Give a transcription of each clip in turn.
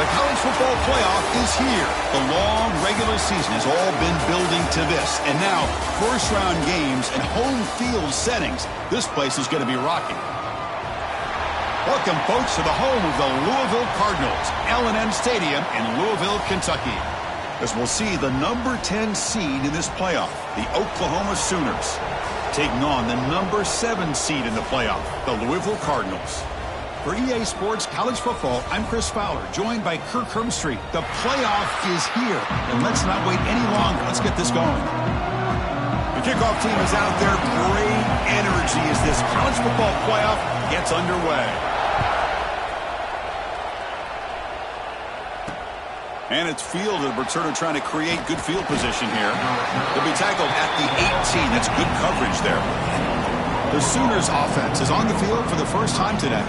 The college football playoff is here. The long regular season has all been building to this. And now, first-round games and home field settings. This place is going to be rocking. Welcome, folks, to the home of the Louisville Cardinals, L&N Stadium in Louisville, Kentucky. As we'll see the number 10 seed in this playoff, the Oklahoma Sooners, taking on the number 7 seed in the playoff, the Louisville Cardinals. For EA Sports College Football, I'm Chris Fowler, joined by Kirk Hermstreet. The playoff is here, and let's not wait any longer. Let's get this going. The kickoff team is out there. Great energy as this college football playoff gets underway. And it's fielded. Returner trying to create good field position here. They'll be tackled at the 18. That's good coverage there. The Sooners offense is on the field for the first time today.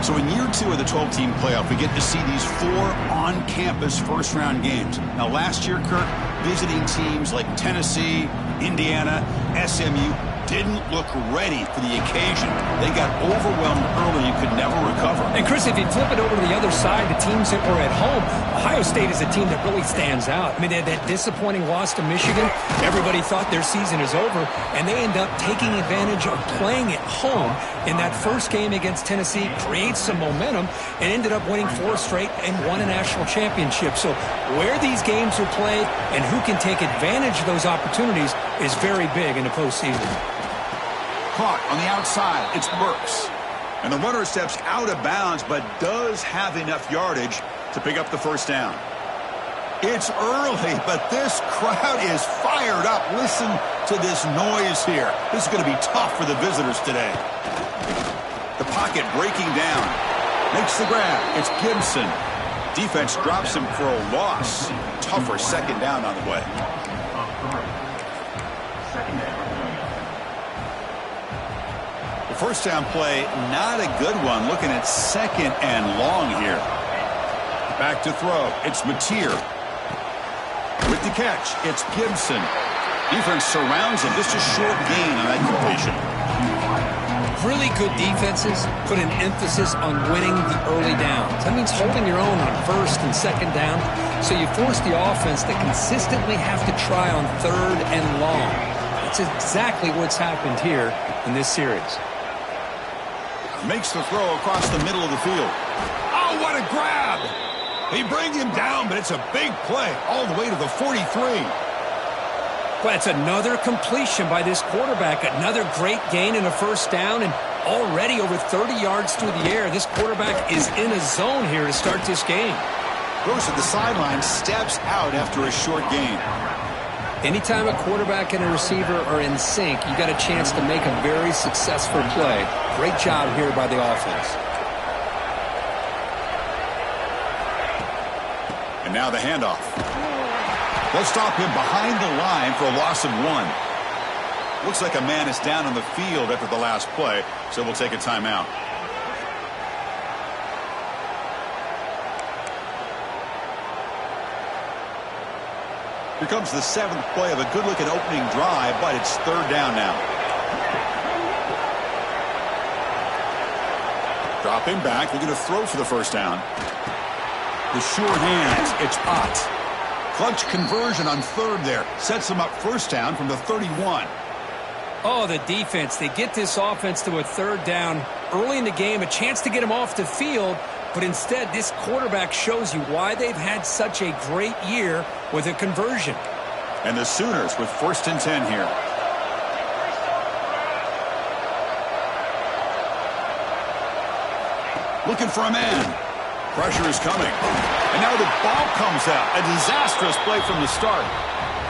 So in year 2 of the 12-team playoff, we get to see these 4 on-campus first-round games. Now, last year, Kirk, visiting teams like Tennessee, Indiana, SMU didn't look ready for the occasion. They got overwhelmed early and could never recover. And, Chris, if you flip it over to the other side, the teams that were at home, Ohio State is a team that really stands out. I mean, they had that disappointing loss to Michigan. Everybody thought their season is over, and they end up taking advantage of playing at home in that first game against Tennessee, creates some momentum, and ended up winning 4 straight and won a national championship. So where these games are played and who can take advantage of those opportunities is very big in the postseason. Caught on the outside, it's Burks. And the runner steps out of bounds, but does have enough yardage to pick up the first down. It's early, but this crowd is fired up. Listen to this noise here. This is going to be tough for the visitors today. The pocket breaking down. Makes the grab. It's Gibson. Defense drops him for a loss. Tougher second down on the way. The first down play, not a good one. Looking at 2nd and long here. Back to throw. It's Mateer. With the catch, it's Gibson. Defense surrounds him. Just a short gain on that completion. Really good defenses put an emphasis on winning the early downs. That means holding your own on 1st and 2nd down. So you force the offense to consistently have to try on 3rd and long. That's exactly what's happened here in this series. Makes the throw across the middle of the field. Oh, what a grab! They bring him down, but it's a big play all the way to the 43. Well, it's another completion by this quarterback. Another great gain in a first down, and already over 30 yards through the air. This quarterback is in a zone here to start this game. Goes to the sideline, steps out after a short gain. Anytime a quarterback and a receiver are in sync, you got a chance to make a very successful play. Great job here by the offense. And now the handoff. They'll stop him behind the line for a loss of 1. Looks like a man is down on the field after the last play, so we'll take a timeout. Here comes the 7th play of a good-looking opening drive, but it's 3rd down now. Dropping back, looking to throw for the first down. The short hands, it's Ott. Clutch conversion on 3rd there. Sets them up first down from the 31. Oh, the defense. They get this offense to a 3rd down early in the game, a chance to get them off the field, but instead this quarterback shows you why they've had such a great year with a conversion. And the Sooners with 1st and 10 here. Looking for a man. Pressure is coming. And now the ball comes out. A disastrous play from the start.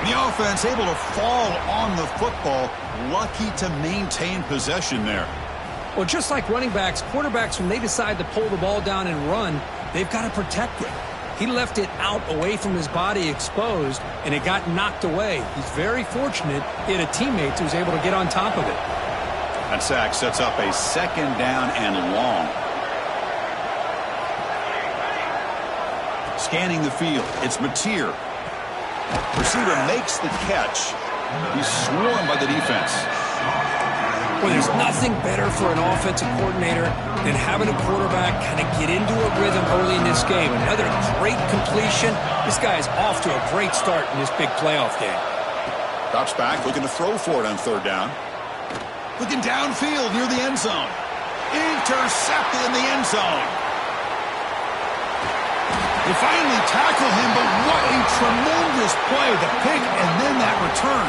The offense able to fall on the football. Lucky to maintain possession there. Well, just like running backs, quarterbacks, when they decide to pull the ball down and run, they've got to protect it. He left it out away from his body exposed, and it got knocked away. He's very fortunate he had a teammate who was able to get on top of it. That sack sets up a 2nd down and long. Scanning the field, it's Mateer. Receiver makes the catch. He's swarmed by the defense. Well, there's nothing better for an offensive coordinator than having a quarterback kind of get into a rhythm early in this game. Another great completion. This guy is off to a great start in this big playoff game. Drops back, looking to throw for it on third down. Looking downfield near the end zone. Intercepted in the end zone. They finally tackle him, but what a tremendous play. The pick and then that return.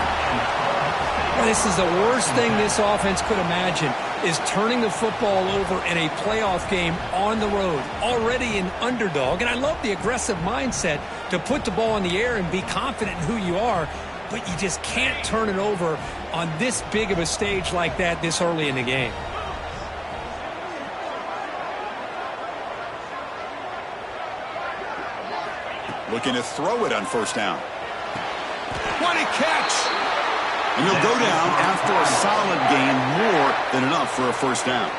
Well, this is the worst thing this offense could imagine, is turning the football over in a playoff game on the road. Already an underdog, and I love the aggressive mindset to put the ball in the air and be confident in who you are, but you just can't turn it over on this big of a stage like that this early in the game. Looking to throw it on first down. What a catch! And he'll go down after a solid gain, more than enough for a first down.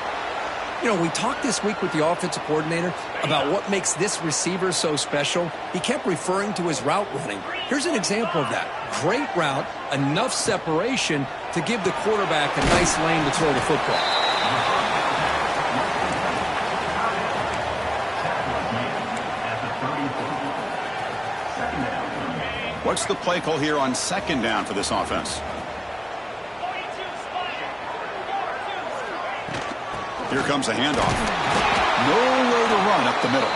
You know, we talked this week with the offensive coordinator about what makes this receiver so special. He kept referring to his route running. Here's an example of that. Great route, enough separation to give the quarterback a nice lane to throw the football. What's the play call here on second down for this offense? Here comes a handoff. Nowhere to run up the middle.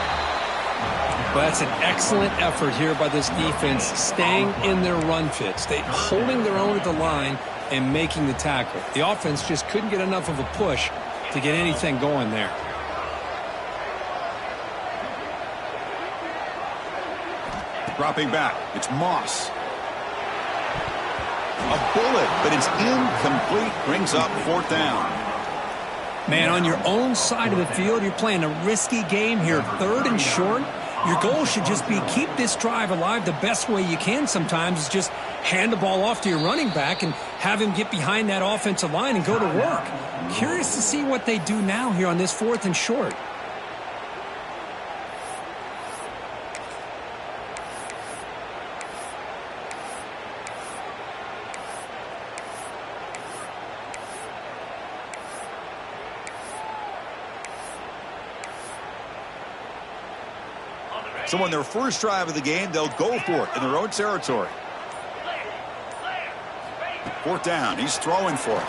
Well, that's an excellent effort here by this defense, staying in their run fits. They holding their own at the line and making the tackle. The offense just couldn't get enough of a push to get anything going there. Dropping back, it's Moss. A bullet, but it's incomplete. Brings up fourth down. Man, on your own side of the field, you're playing a risky game here, third and short. Your goal should just be keep this drive alive the best way you can sometimes is just hand the ball off to your running back and have him get behind that offensive line and go to work. Curious to see what they do now here on this fourth and short. So on their first drive of the game, they'll go for it in their own territory. Fourth down, he's throwing for it.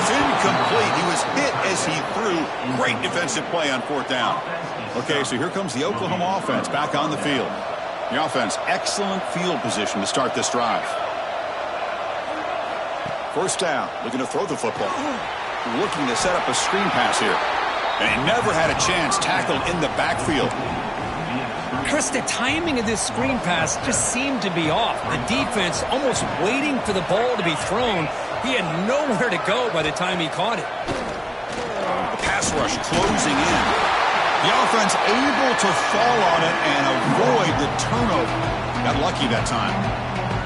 It's incomplete. He was hit as he threw. Great defensive play on fourth down. Okay, so here comes the Oklahoma offense back on the field. The offense, excellent field position to start this drive. First down, looking to throw the football. Looking to set up a screen pass here. And he never had a chance, tackled in the backfield. Chris, the timing of this screen pass just seemed to be off. The defense almost waiting for the ball to be thrown. He had nowhere to go by the time he caught it. The pass rush closing in. The offense able to fall on it and avoid the turnover. Got lucky that time.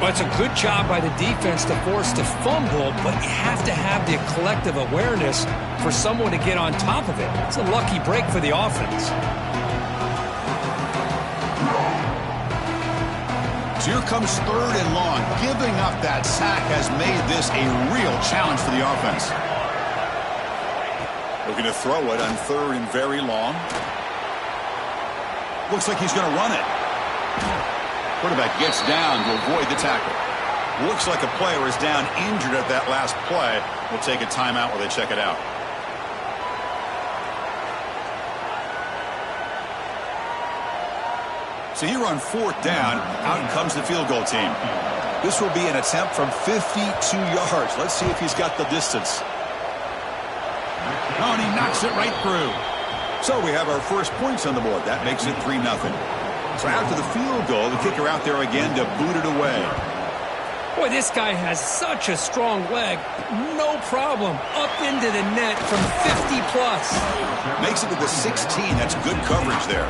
Well, it's a good job by the defense to force the fumble, but you have to have the collective awareness for someone to get on top of it. It's a lucky break for the offense. So here comes third and long. Giving up that sack has made this a real challenge for the offense. Looking to throw it on third and very long. Looks like he's going to run it. Quarterback gets down to avoid the tackle. Looks like a player is down injured at that last play. We'll take a timeout while they check it out. So here on fourth down, out comes the field goal team. This will be an attempt from 52 yards. Let's see if he's got the distance. Oh, and he knocks it right through. So we have our first points on the board. That makes it 3-0. So after the field goal, the kicker out there again to boot it away. Boy, this guy has such a strong leg. No problem. Up into the net from 50 plus. Makes it to the 16. That's good coverage there.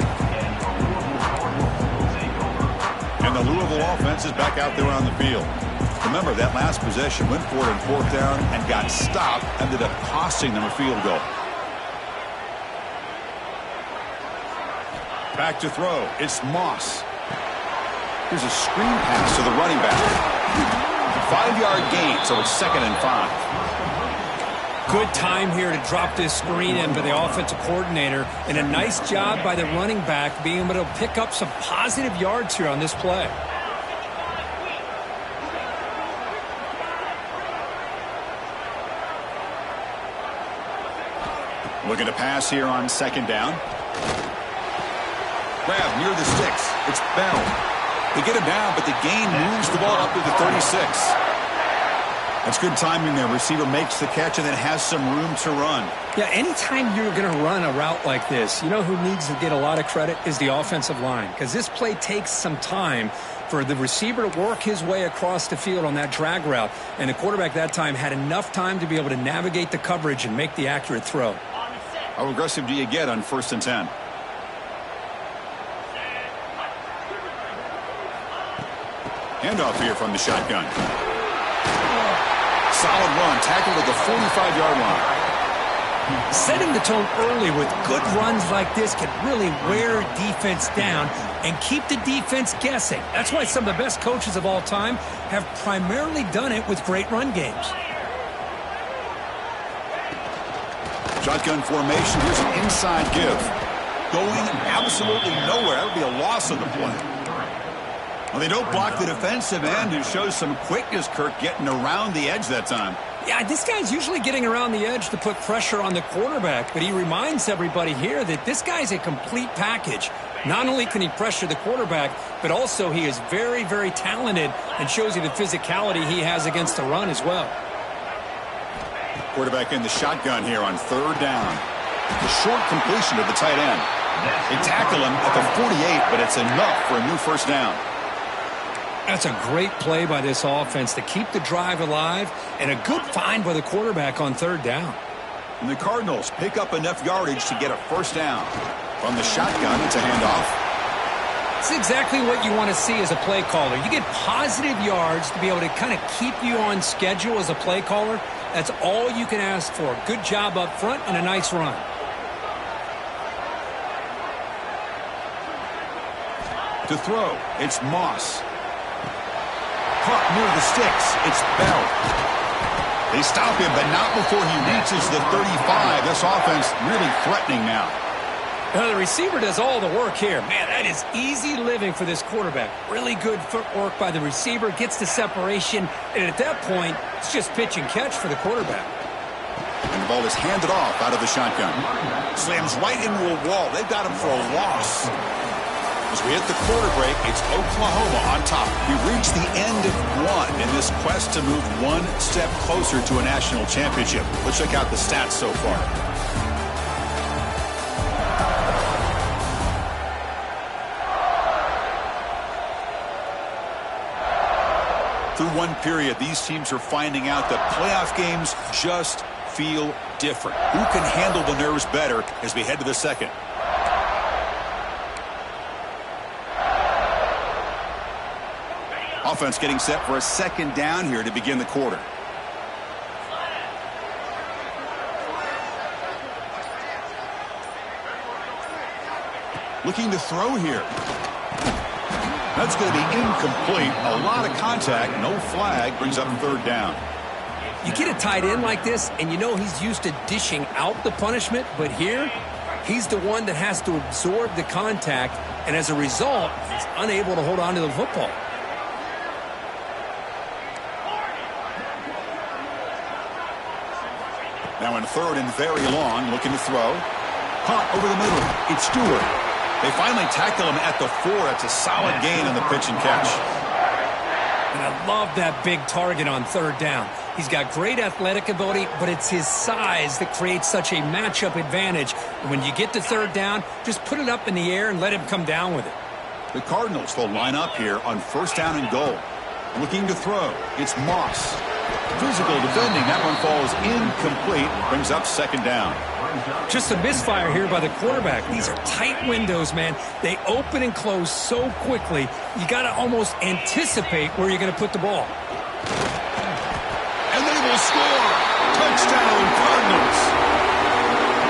And the Louisville offense is back out there on the field. Remember, that last possession went for it on fourth down and got stopped, ended up costing them a field goal. Back to throw. It's Moss. Here's a screen pass to the running back. 5-yard gain, so it's 2nd and 5. Good time here to drop this screen in by the offensive coordinator, and a nice job by the running back being able to pick up some positive yards here on this play. Looking to pass here on second down. Grab near the sticks. It's Bell. They get him down, but the gain moves the ball up to the 36. That's good timing there. Receiver makes the catch and then has some room to run. Yeah, anytime you're going to run a route like this, you know who needs to get a lot of credit is the offensive line, because this play takes some time for the receiver to work his way across the field on that drag route, and the quarterback that time had enough time to be able to navigate the coverage and make the accurate throw. How aggressive do you get on 1st and 10? Handoff here from the shotgun. Solid run, tackled at the 45-yard line. Setting the tone early with good runs like this can really wear defense down and keep the defense guessing. That's why some of the best coaches of all time have primarily done it with great run games. Shotgun formation. Here's an inside give. Going absolutely nowhere. That would be a loss of the play. Well, they don't block the defensive end, who shows some quickness, Kirk, getting around the edge that time. Yeah, this guy's usually getting around the edge to put pressure on the quarterback, but he reminds everybody here that this guy's a complete package. Not only can he pressure the quarterback, but also he is very, very talented and shows you the physicality he has against the run as well. Quarterback in the shotgun here on 3rd down. The short completion to the tight end. They tackle him at the 48, but it's enough for a new 1st down. That's a great play by this offense to keep the drive alive, and a good find by the quarterback on 3rd down. And the Cardinals pick up enough yardage to get a 1st down. From the shotgun, it's a handoff. It's exactly what you want to see as a play caller. You get positive yards to be able to kind of keep you on schedule as a play caller. That's all you can ask for. Good job up front and a nice run. To throw, it's Moss. Caught near the sticks. It's Bell. They stop him, but not before he reaches the 35. This offense really threatening now. Well, the receiver does all the work here. Man, that is easy living for this quarterback. Really good footwork by the receiver, gets the separation, and at that point, it's just pitch and catch for the quarterback. And the ball is handed off out of the shotgun. Slams right into a wall. They've got him for a loss. As we hit the quarter break, it's Oklahoma on top. We reach the end of one in this quest to move one step closer to a national championship. Let's check out the stats so far. Through one period, these teams are finding out that playoff games just feel different. Who can handle the nerves better as we head to the second? Offense getting set for a 2nd down here to begin the quarter. Looking to throw here. That's going to be incomplete. A lot of contact. No flag. Brings up 3rd down. You get a tight end like this, and you know he's used to dishing out the punishment, but here, he's the one that has to absorb the contact, and as a result, he's unable to hold on to the football. Now in 3rd and very long, looking to throw. Caught over the middle. It's Stewart. They finally tackle him at the 4. That's a solid gain on the pitch and catch. And I love that big target on 3rd down. He's got great athletic ability, but it's his size that creates such a matchup advantage. And when you get to 3rd down, just put it up in the air and let him come down with it. The Cardinals will line up here on 1st down and goal. Looking to throw. It's Moss. Physical defending. That one falls incomplete. Brings up 2nd down. Just a misfire here by the quarterback. These are tight windows, man. They open and close so quickly. You got to almost anticipate where you're going to put the ball. And they will score. Touchdown, Cardinals.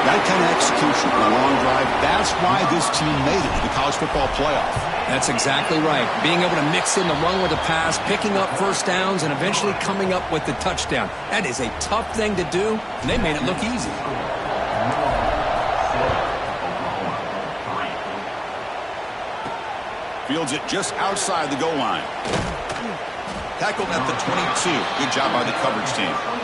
That kind of execution on a long drive, that's why this team made it to the college football playoff. That's exactly right. Being able to mix in the run with the pass, picking up first downs, and eventually coming up with the touchdown. That is a tough thing to do, and they made it look easy. Fields it just outside the goal line. Tackled at the 22. Good job by the coverage team.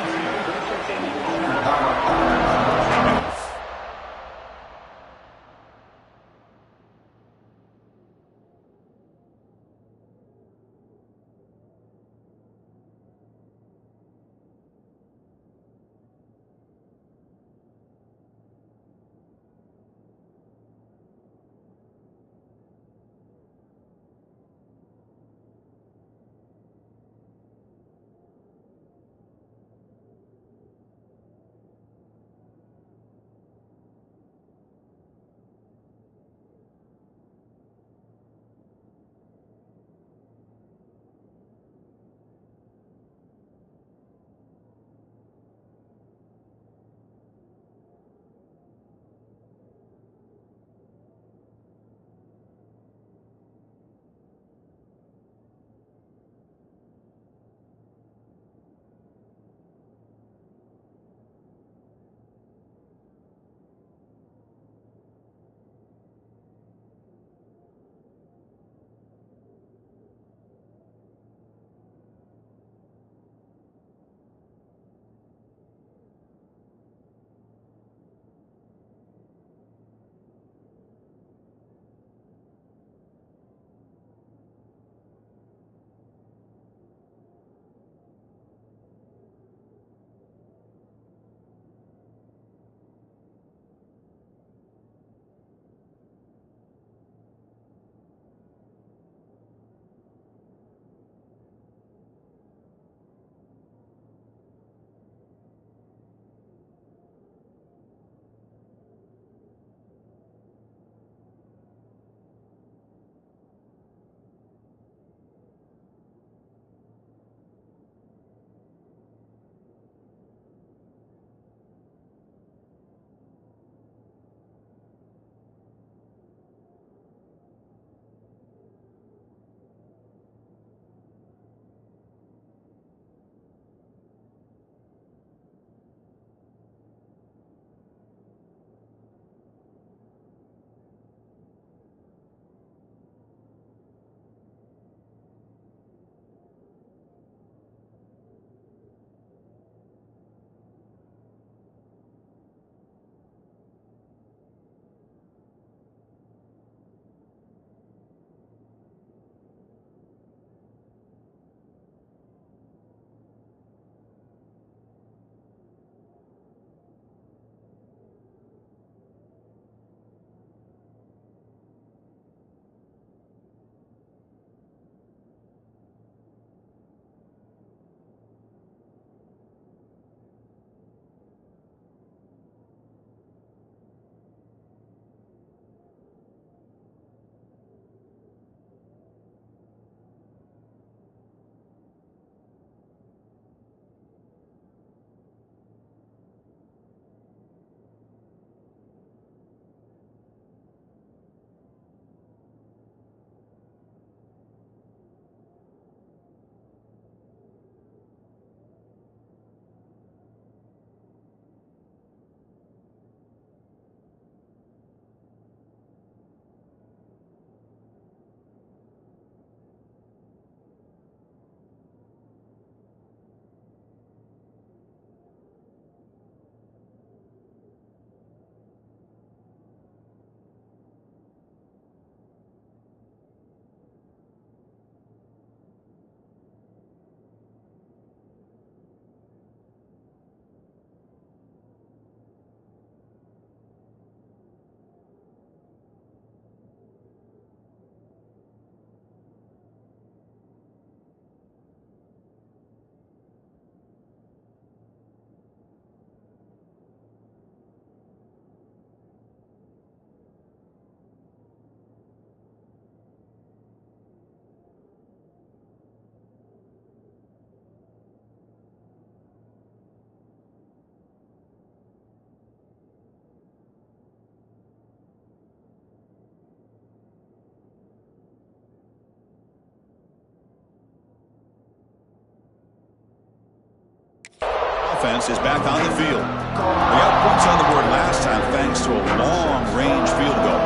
offense is back on the field. They got points on the board last time thanks to a long-range field goal.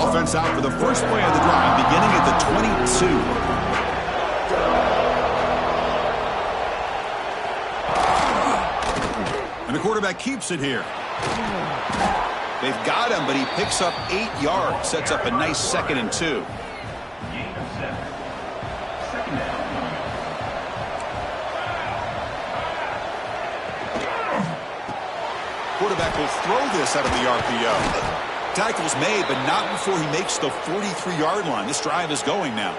Offense out for the first play of the drive, beginning at the 22. And the quarterback keeps it here. They've got him, but he picks up 8 yards. Sets up a nice 2nd and 2. Quarterback will throw this out of the RPO. Tackle's made, but not before he makes the 43-yard line. This drive is going now.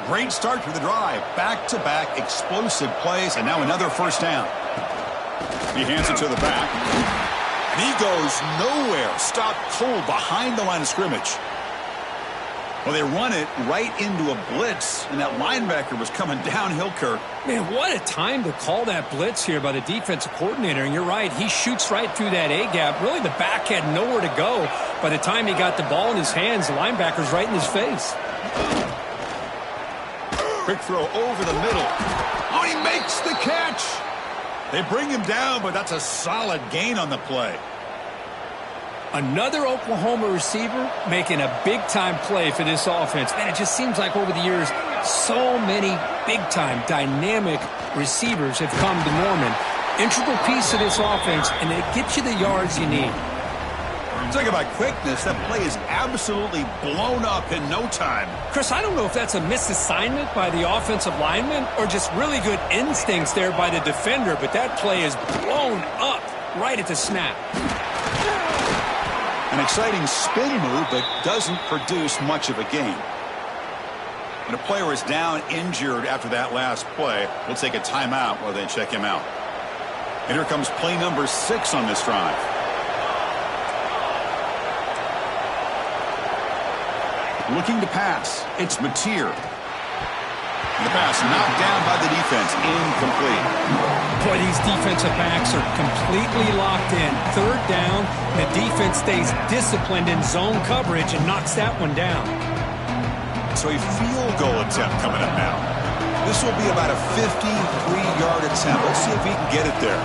Great start to the drive. Back-to-back explosive plays, and now another first down. He hands it to the back. And he goes nowhere. Stopped cold behind the line of scrimmage. Well, they run it right into a blitz, and that linebacker was coming downhill, Kirk. Man, what a time to call that blitz here by the defensive coordinator. And you're right, he shoots right through that A-gap. Really, the back had nowhere to go. By the time he got the ball in his hands, the linebacker's right in his face. Quick throw over the middle. Oh, he makes the catch. They bring him down, but that's a solid gain on the play. Another Oklahoma receiver making a big-time play for this offense. Man, it just seems like over the years, so many big-time, dynamic receivers have come to Norman. Integral piece of this offense, and they get you the yards you need. Talk about quickness. That play is absolutely blown up in no time. Chris, I don't know if that's a misassignment by the offensive lineman or just really good instincts there by the defender, but that play is blown up right at the snap. An exciting spin move, but doesn't produce much of a gain. When a player is down injured after that last play, we'll take a timeout while they check him out. And here comes play number 6 on this drive. Looking to pass. It's Mateer. The pass knocked down by the defense. Incomplete. Boy, these defensive backs are completely locked in. Third down, the defense stays disciplined in zone coverage and knocks that one down. So a field goal attempt coming up now. This will be about a 53-yard attempt. Let's see if he can get it there.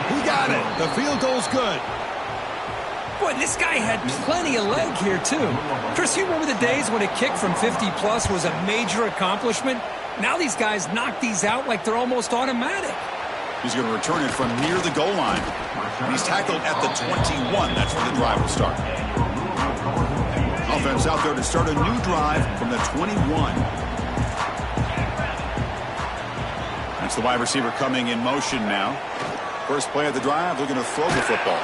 He got it. The field goal's good. Boy, this guy had plenty of leg here, too. Chris, you remember the days when a kick from 50-plus was a major accomplishment? Now these guys knock these out like they're almost automatic. He's going to return it from near the goal line. He's tackled at the 21. That's where the drive will start. Offense out there to start a new drive from the 21. That's the wide receiver coming in motion now. First play of the drive, they're going to throw the football.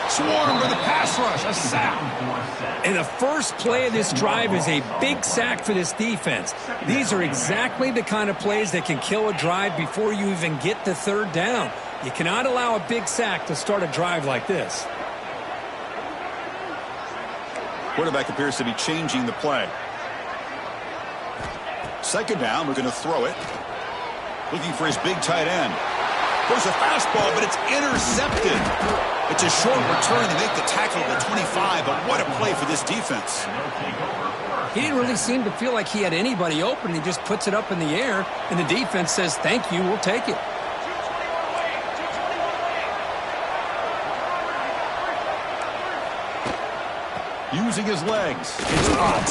Swarm with a pass rush, a sack. And the first play of this drive is a big sack for this defense. These are exactly the kind of plays that can kill a drive before you even get the third down. You cannot allow a big sack to start a drive like this. Quarterback appears to be changing the play. Second down, we're going to throw it. Looking for his big tight end. There's a fastball, but it's intercepted. It's a short return. They make the tackle at the 25, but what a play for this defense. He didn't really seem to feel like he had anybody open. He just puts it up in the air, and the defense says, thank you, we'll take it. Using his legs. It's hot.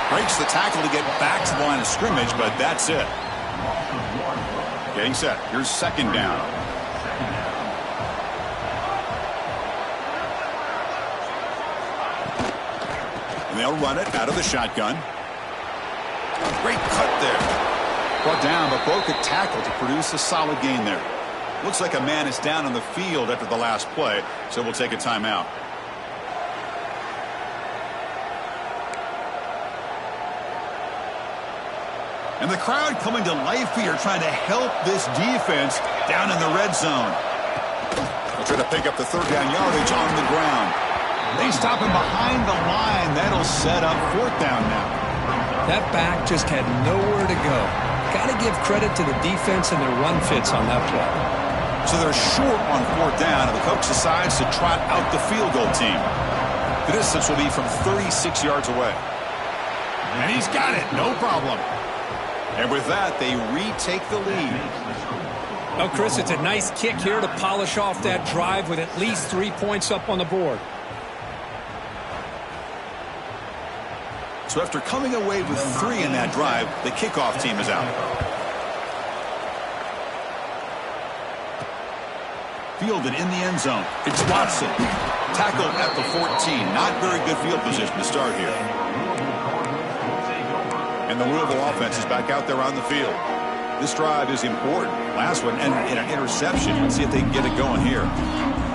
Breaks the tackle to get back to the line of scrimmage, but that's it. Getting set. Here's second down. And they'll run it out of the shotgun. Great cut there. Brought down, but broke a tackle to produce a solid gain there. Looks like a man is down on the field after the last play, so we'll take a timeout. And the crowd coming to life here, trying to help this defense down in the red zone. They'll try to pick up the third down yardage on the ground. They stop him behind the line. That'll set up fourth down now. That back just had nowhere to go. Got to give credit to the defense and their run fits on that play. So they're short on fourth down, and the coach decides to trot out the field goal team. The distance will be from 36 yards away. And he's got it. No problem. And with that, they retake the lead. Well, Chris, it's a nice kick here to polish off that drive with at least 3 points up on the board. So after coming away with 3 in that drive, the kickoff team is out. Fielded in the end zone. It's Watson. Tackled at the 14. Not very good field position to start here. And the Louisville offense is back out there on the field. This drive is important. Last one, and an interception. Let's see if they can get it going here.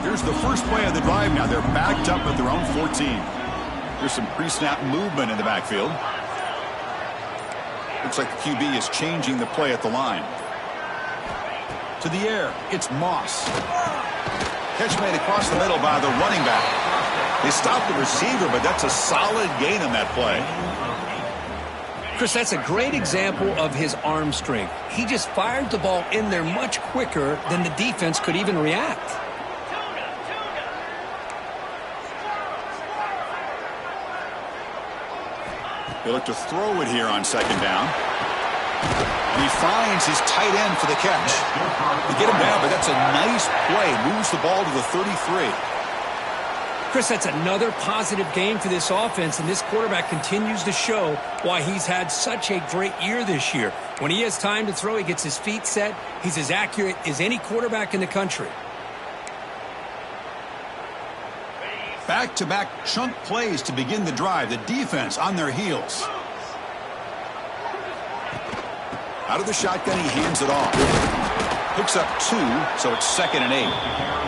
Here's the first play of the drive now. They're backed up at their own 14. There's some pre-snap movement in the backfield. Looks like the QB is changing the play at the line. To the air, it's Moss. Catch made across the middle by the running back. They stopped the receiver, but that's a solid gain on that play. Chris, that's a great example of his arm strength. He just fired the ball in there much quicker than the defense could even react. They look to throw it here on second down. And he finds his tight end for the catch. They get him down, but that's a nice play. Moves the ball to the 33. Chris, that's another positive game for this offense, and this quarterback continues to show why he's had such a great year this year. When he has time to throw, he gets his feet set. He's as accurate as any quarterback in the country. Back-to-back chunk plays to begin the drive. The defense on their heels. Out of the shotgun, he hands it off. Picks up 2, so it's 2nd and 8.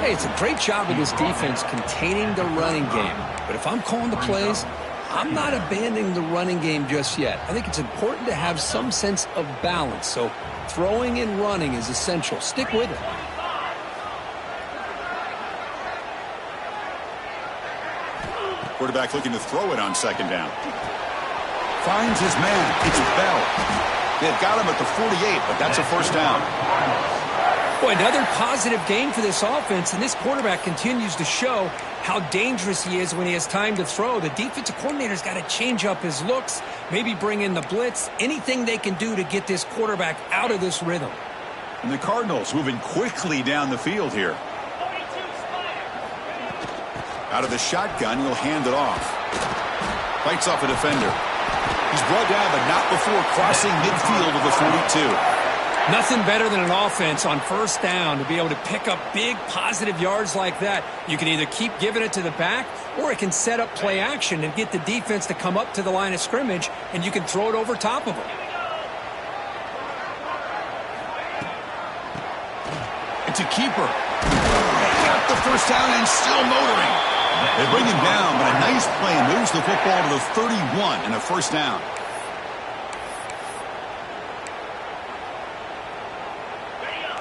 Hey, it's a great job of this defense containing the running game. But if I'm calling the plays, I'm not abandoning the running game just yet. I think it's important to have some sense of balance. So throwing and running is essential. Stick with it. Quarterback looking to throw it on second down. Finds his man. It's Bell. They've got him at the 48, but that's a first down. Boy, another positive game for this offense, and this quarterback continues to show how dangerous he is when he has time to throw. The defensive coordinator's got to change up his looks, maybe bring in the blitz, anything they can do to get this quarterback out of this rhythm. And the Cardinals moving quickly down the field here. Out of the shotgun, he'll hand it off. Fights off a defender. He's brought down, but not before crossing midfield of the 42. Nothing better than an offense on first down to be able to pick up big positive yards like that. You can either keep giving it to the back, or it can set up play action and get the defense to come up to the line of scrimmage, and you can throw it over top of them. It's a keeper. Got the first down and still motoring. They bring him down, but a nice play moves the football to the 31 and a first down.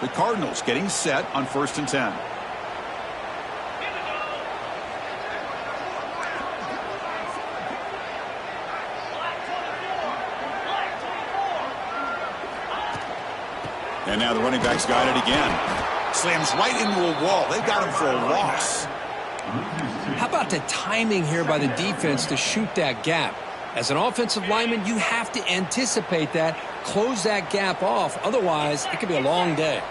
The Cardinals getting set on 1st and 10. And now the running back's got it again. Slams right into a wall. They've got him for a loss. How about the timing here by the defense to shoot that gap? As an offensive lineman, you have to anticipate that, close that gap off. Otherwise, it could be a long day.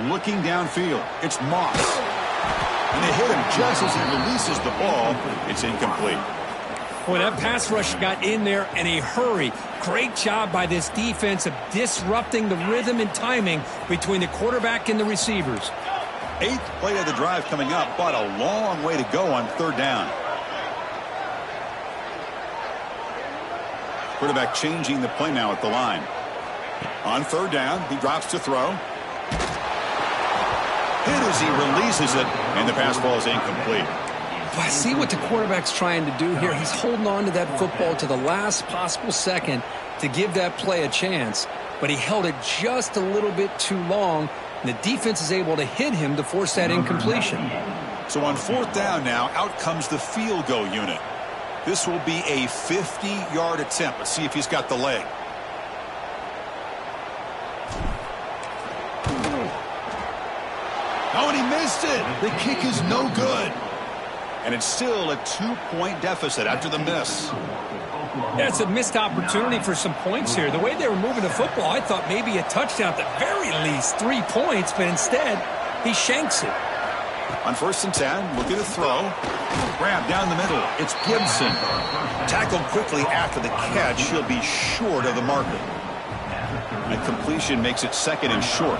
Looking downfield, it's Moss. And they hit him just as he releases the ball. It's incomplete. Boy, that pass rush got in there in a hurry. Great job by this defense of disrupting the rhythm and timing between the quarterback and the receivers. 8th play of the drive coming up, but a long way to go on 3rd down. Quarterback changing the play now at the line. On 3rd down, he drops to throw. Hit as he releases it, and the pass ball is incomplete. I see what the quarterback's trying to do here. He's holding on to that football to the last possible second to give that play a chance, but he held it just a little bit too long, and the defense is able to hit him to force that incompletion. So on 4th down now, out comes the field goal unit. This will be a 50-yard attempt. Let's see if he's got the leg. Oh, and he missed it. The kick is no good. And it's still a 2-point deficit after the miss. Yeah, it's a missed opportunity for some points here. The way they were moving the football, I thought maybe a touchdown, at the very least 3 points, but instead he shanks it. On 1st and 10, looking to throw. Grab down the middle. It's Gibson. Tackled quickly after the catch. He'll be short of the marker. And completion makes it 2nd and short.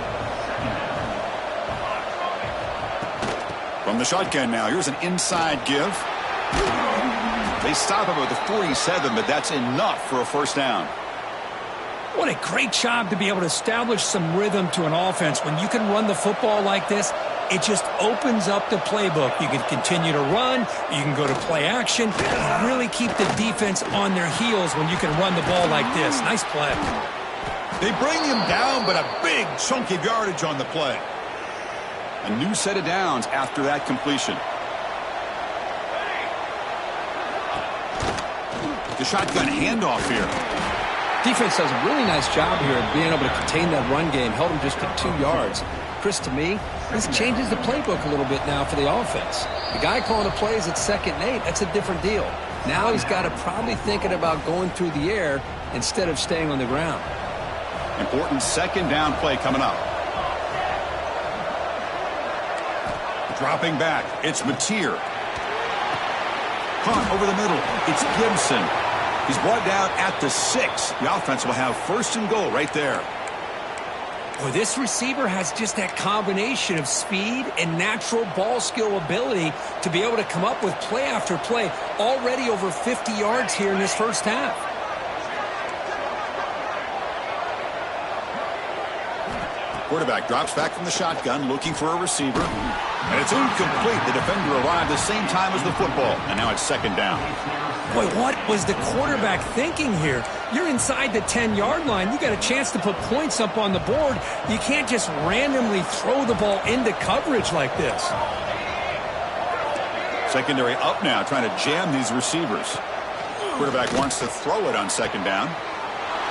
From the shotgun now, here's an inside give. They stop him at the 47, but that's enough for a 1st down. What a great job to be able to establish some rhythm to an offense. When you can run the football like this, it just opens up the playbook. You can continue to run. You can go to play action. Really keep the defense on their heels when you can run the ball like this. Nice play. They bring him down, but a big chunk of yardage on the play. A new set of downs after that completion. The shotgun handoff here. Defense does a really nice job here of being able to contain that run game. Held him just to 2 yards. Chris, to me, this changes the playbook a little bit now for the offense. The guy calling the plays at 2nd and 8, that's a different deal. Now he's got to probably thinking about going through the air instead of staying on the ground. Important 2nd down play coming up. Dropping back, it's Mateer. Caught over the middle, it's Gibson. He's brought down at the 6. The offense will have 1st and goal right there. Boy, this receiver has just that combination of speed and natural ball skill ability to be able to come up with play after play. Already over 50 yards here in this 1st half. Quarterback drops back from the shotgun, looking for a receiver. And it's incomplete. The defender arrived the same time as the football. And now it's 2nd down. Boy, what was the quarterback thinking here? You're inside the 10-yard line. You got a chance to put points up on the board. You can't just randomly throw the ball into coverage like this. Secondary up now, trying to jam these receivers. Quarterback wants to throw it on 2nd down.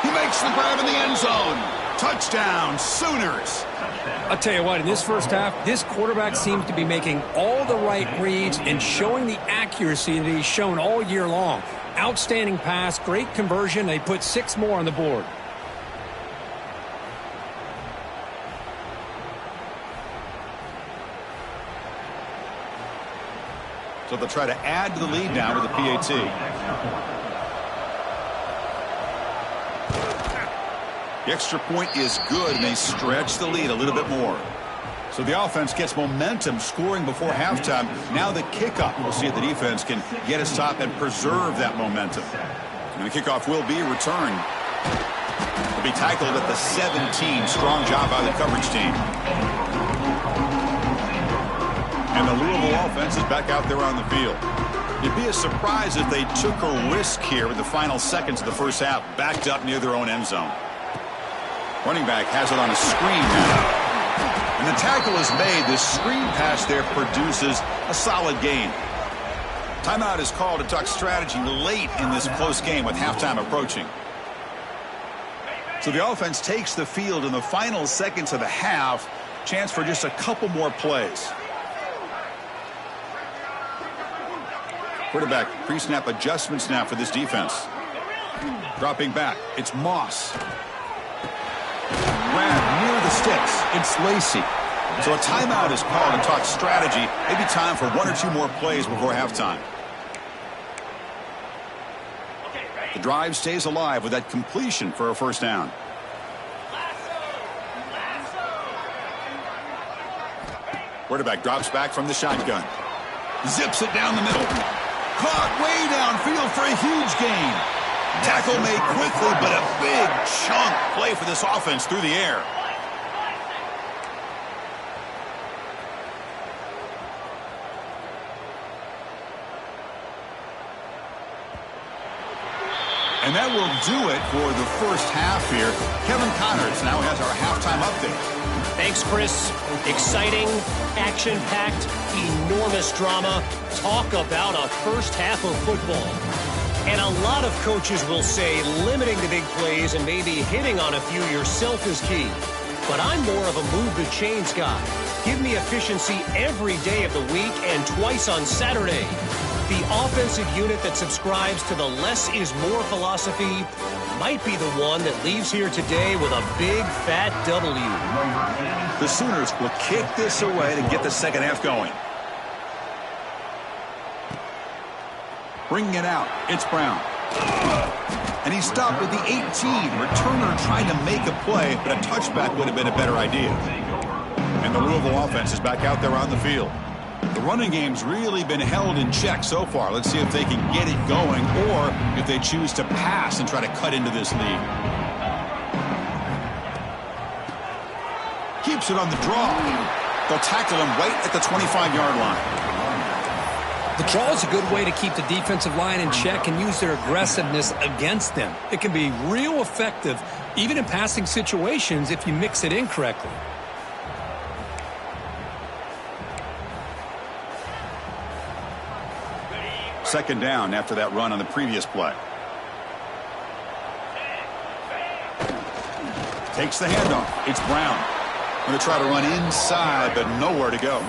He makes the grab in the end zone. Touchdown, Sooners. I'll tell you what, in this 1st half, this quarterback seems to be making all the right reads and showing the accuracy that he's shown all year long. Outstanding pass, great conversion. They put 6 more on the board. So they'll try to add to the lead now with the PAT. The extra point is good, and they stretch the lead a little bit more. So the offense gets momentum scoring before halftime. Now the kickoff. We'll see if the defense can get a stop and preserve that momentum. And the kickoff will be returned. Will be tackled at the 17. Strong job by the coverage team. And the Louisville offense is back out there on the field. It'd be a surprise if they took a risk here with the final seconds of the 1st half, backed up near their own end zone. Running back has it on a screen now. And the tackle is made. This screen pass there produces a solid gain. Timeout is called to talk strategy late in this close game with halftime approaching. So the offense takes the field in the final seconds of the half. Chance for just a couple more plays. Quarterback pre-snap adjustments now for this defense. Dropping back, it's Moss. Grab near the sticks, it's Lacey. So a timeout is called to talk strategy. Maybe time for 1 or 2 more plays before halftime. The drive stays alive with that completion for a 1st down. Quarterback drops back from the shotgun. Zips it down the middle. Caught way downfield for a huge gain. Tackle made quickly, but a big chunk play for this offense through the air. And that will do it for the 1st half here. Kevin Connors now has our halftime update. Thanks, Chris. Exciting, action-packed, enormous drama. Talk about a 1st half of football. And a lot of coaches will say limiting the big plays and maybe hitting on a few yourself is key. But I'm more of a move the chains guy. Give me efficiency every day of the week and twice on Saturday. The offensive unit that subscribes to the less is more philosophy might be the one that leaves here today with a big, fat W. The Sooners will kick this away to get the second half going. Bringing it out, it's Brown. And he stopped with the 18. Returner trying to make a play, but a touchback would have been a better idea. And the Louisville offense is back out there on the field. The running game's really been held in check so far. Let's see if they can get it going or if they choose to pass and try to cut into this lead. Keeps it on the draw. They'll tackle him right at the 25-yard line. The draw is a good way to keep the defensive line in check and use their aggressiveness against them. It can be real effective, even in passing situations, if you mix it in correctly. Second down after that run on the previous play. Takes the handoff. It's Brown. Going to try to run inside, but nowhere to go.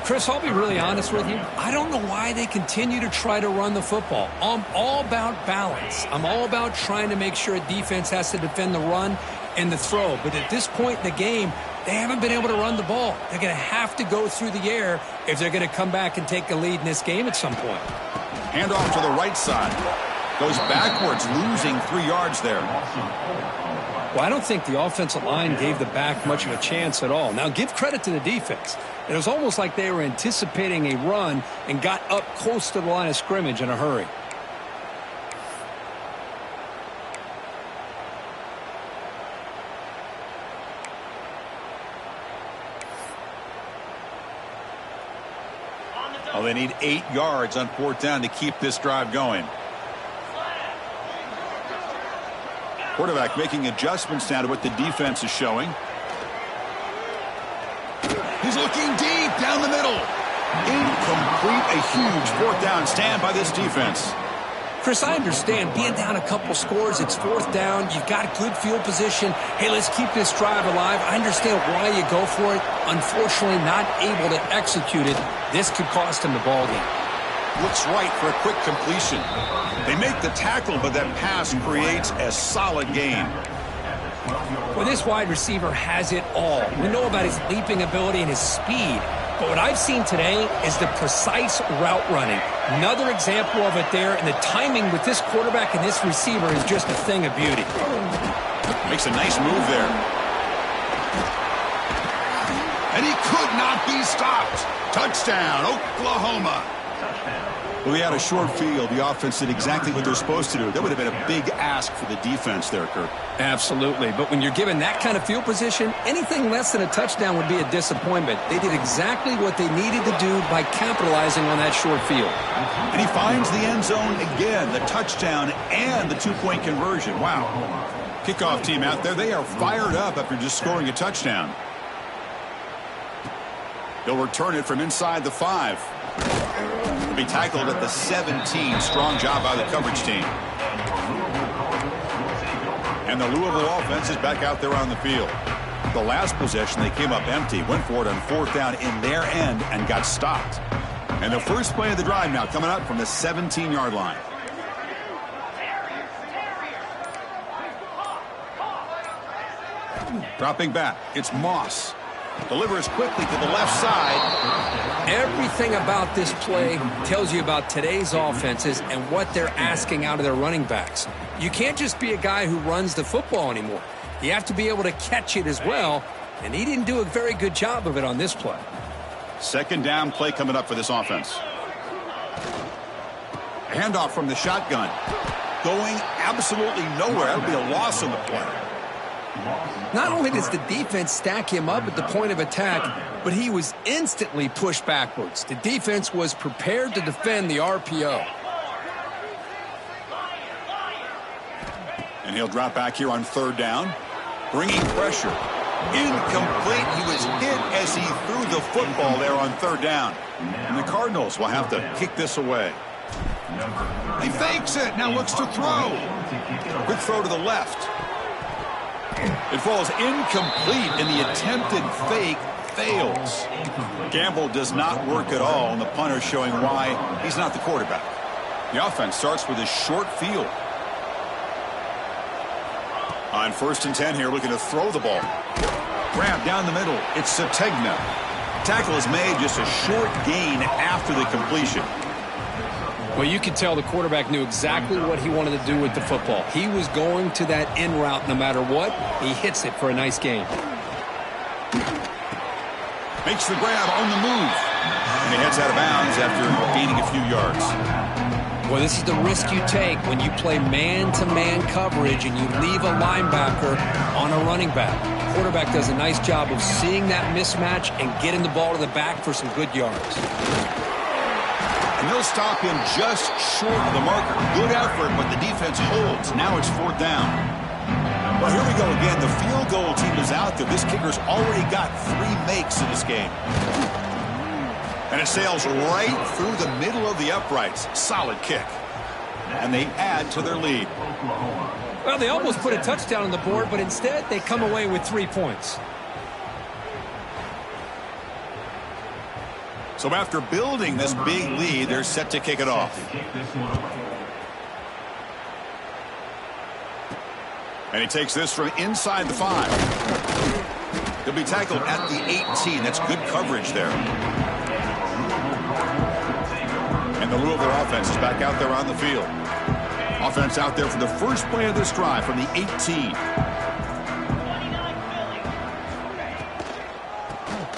Chris, I'll be really honest with you. I don't know why they continue to try to run the football. I'm all about balance. I'm all about trying to make sure a defense has to defend the run and the throw. But at this point in the game, they haven't been able to run the ball. They're going to have to go through the air if they're going to come back and take a lead in this game at some point. Handoff to the right side. Goes backwards, losing 3 yards there. Well, I don't think the offensive line gave the back much of a chance at all. Now, give credit to the defense. It was almost like they were anticipating a run and got up close to the line of scrimmage in a hurry. Well, they need 8 yards on 4th down to keep this drive going. Quarterback making adjustments now to what the defense is showing. He's looking deep down the middle. Incomplete. A huge 4th down stand by this defense. Chris, I understand being down a couple scores, it's 4th down, you've got good field position. Hey, let's keep this drive alive. I understand why you go for it. Unfortunately, not able to execute it. This could cost him the ball game. Looks right for a quick completion. They make the tackle, but that pass creates a solid gain. Well, this wide receiver has it all. We know about his leaping ability and his speed. But what I've seen today is the precise route running. Another example of it there, and the timing with this quarterback and this receiver is just a thing of beauty. Makes a nice move there. And he could not be stopped. Touchdown, Oklahoma. Well, we had a short field. The offense did exactly what they're supposed to do. That would have been a big ask for the defense there, Kirk. Absolutely. But when you're given that kind of field position, anything less than a touchdown would be a disappointment. They did exactly what they needed to do by capitalizing on that short field. And he finds the end zone again, the touchdown and the 2-point conversion. Wow. Kickoff team out there, they are fired up after just scoring a touchdown. They'll return it from inside the 5. Be tackled at the 17. Strong job by the coverage team. And the Louisville offense is back out there on the field. The last possession, they came up empty, went for it on 4th down in their end and got stopped. And the first play of the drive now coming up from the 17-yard line. Dropping back, it's Moss. Delivers quickly to the left side. Everything about this play tells you about today's offenses and what they're asking out of their running backs. You can't just be a guy who runs the football anymore. You have to be able to catch it as well, and he didn't do a very good job of it on this play. Second down play coming up for this offense. Handoff from the shotgun. Going absolutely nowhere. That would be a loss on the play. Not only does the defense stack him up at the point of attack, but he was instantly pushed backwards. The defense was prepared to defend the RPO. And he'll drop back here on 3rd down. Bringing pressure. Incomplete. He was hit as he threw the football there on 3rd down. And the Cardinals will have to kick this away. He fakes it. Now looks to throw. Quick throw to the left. It falls incomplete in the attempted fake. fails. Gamble does not work at all, and the punter showing why he's not the quarterback. The offense starts with a short field. On 1st and 10 here, looking to throw the ball. Grab down the middle. It's Sategna. Tackle is made, just a short gain after the completion. Well, you could tell the quarterback knew exactly what he wanted to do with the football. He was going to that in route no matter what. He hits it for a nice gain. Makes the grab on the move. And he heads out of bounds after gaining a few yards. Well, this is the risk you take when you play man-to-man coverage and you leave a linebacker on a running back. Quarterback does a nice job of seeing that mismatch and getting the ball to the back for some good yards. And they'll stop him just short of the marker. Good effort, but the defense holds. Now it's 4th down. Well, here we go again. The field goal team is out there. This kicker's already got 3 makes in this game. And it sails right through the middle of the uprights. Solid kick. And they add to their lead. Well, they almost put a touchdown on the board, but instead they come away with 3 points. So after building this big lead, they're set to kick it off. And he takes this from inside the 5. He'll be tackled at the 18. That's good coverage there. And the Louisville offense is back out there on the field. Offense out there for the first play of this drive from the 18.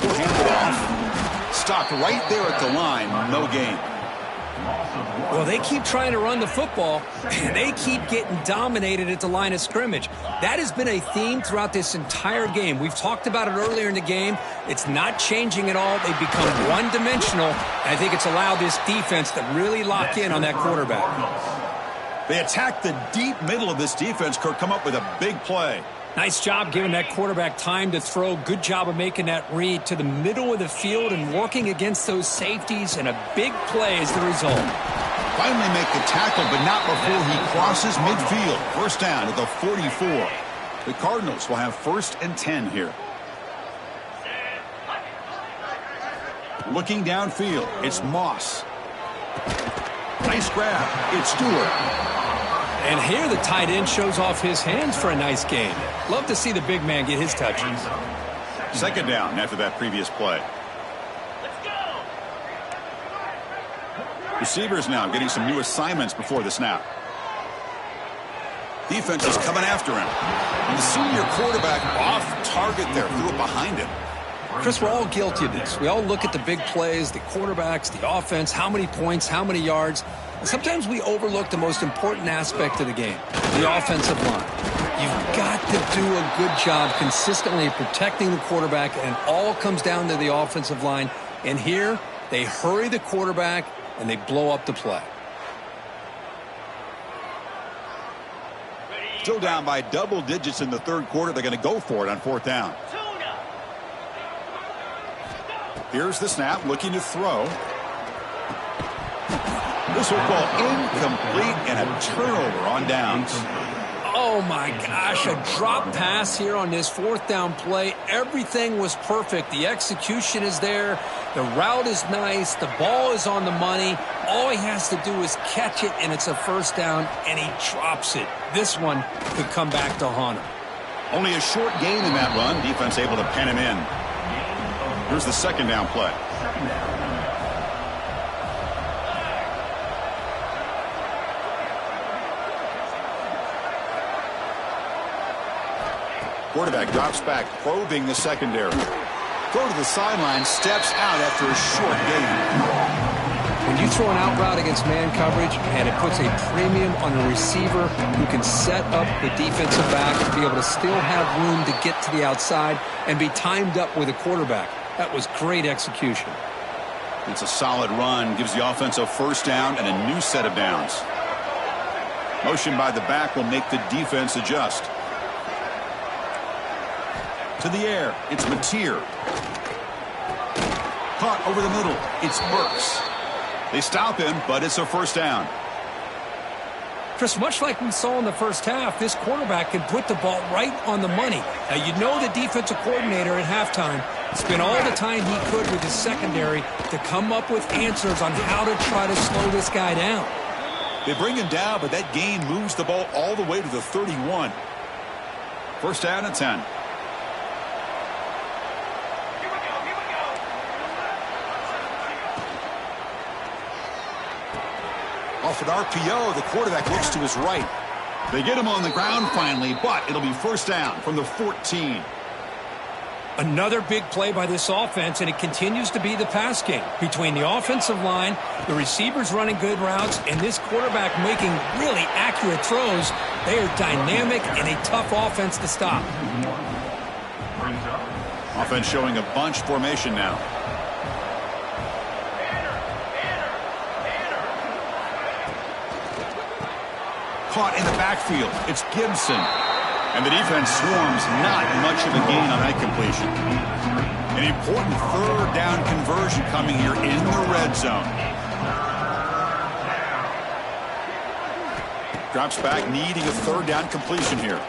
Hand it off. Stopped right there at the line. No gain. Well, they keep trying to run the football, and they keep getting dominated at the line of scrimmage. That has been a theme throughout this entire game. We've talked about it earlier in the game. It's not changing at all. They've become one-dimensional. I think it's allowed this defense to really lock in on that quarterback. They attack the deep middle of this defense, Kirk, come up with a big play. Nice job giving that quarterback time to throw. Good job of making that read to the middle of the field and working against those safeties, and a big play is the result. Finally make the tackle, but not before he crosses midfield. 1st down at the 44. The Cardinals will have 1st and 10 here. Looking downfield, it's Moss. Nice grab. It's Stewart. And here the tight end shows off his hands for a nice gain. Love to see the big man get his touches. 2nd down after that previous play. Receivers now getting some new assignments before the snap. Defense is coming after him. And the senior quarterback off target there. Threw it behind him. Chris, we're all guilty of this. We all look at the big plays, the quarterbacks, the offense, how many points, how many yards. And sometimes we overlook the most important aspect of the game, the offensive line. You've got to do a good job consistently protecting the quarterback, and it all comes down to the offensive line. And here, they hurry the quarterback, and they blow up the play. Still down by double digits in the 3rd quarter. They're going to go for it on 4th down. Here's the snap, looking to throw. This will fall incomplete and a turnover on downs. Oh, my gosh, a drop pass here on this 4th down play. Everything was perfect. The execution is there. The route is nice. The ball is on the money. All he has to do is catch it, and it's a 1st down, and he drops it. This one could come back to haunt him. Only a short gain in that run. Defense able to pen him in. Here's the 2nd down play. Quarterback drops back, probing the secondary. Go to the sideline, steps out after a short gain. When you throw an out route against man coverage, and it puts a premium on a receiver who can set up the defensive back and be able to still have room to get to the outside and be timed up with a quarterback. That was great execution. It's a solid run, gives the offense a 1st down and a new set of downs. Motion by the back will make the defense adjust. To the air, it's Mateer. Caught over the middle, it's Burks. They stop him, but it's a 1st down. Chris, much like we saw in the 1st half, this quarterback can put the ball right on the money. Now, you know the defensive coordinator at halftime Spent all the time he could with his secondary to come up with answers on how to try to slow this guy down. They bring him down, but that gain moves the ball all the way to the 31. First down and 10. Off an RPO, the quarterback looks to his right. They get him on the ground finally, but it'll be first down from the 14. Another big play by this offense, and it continues to be the pass game. Between the offensive line, the receivers running good routes, and this quarterback making really accurate throws, they are dynamic and a tough offense to stop. Offense showing a bunch formation now. Caught in the backfield. It's Gibson. And the defense swarms, not much of a gain on that completion. An important third down conversion coming here in the red zone. Drops back, needing a third down completion here.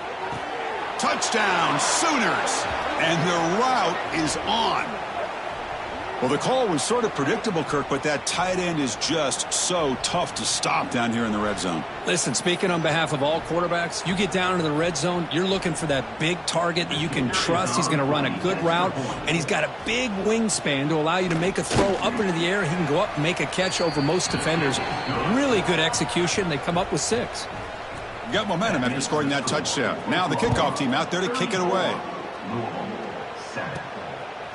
Touchdown, Sooners. And the route is on. Well, the call was sort of predictable, Kirk, but that tight end is just so tough to stop down here in the red zone. Listen, speaking on behalf of all quarterbacks, you get down into the red zone, you're looking for that big target that you can trust. He's going to run a good route, and he's got a big wingspan to allow you to make a throw up into the air. He can go up and make a catch over most defenders. Really good execution. They come up with 6. Got momentum after scoring that touchdown. Now the kickoff team out there to kick it away.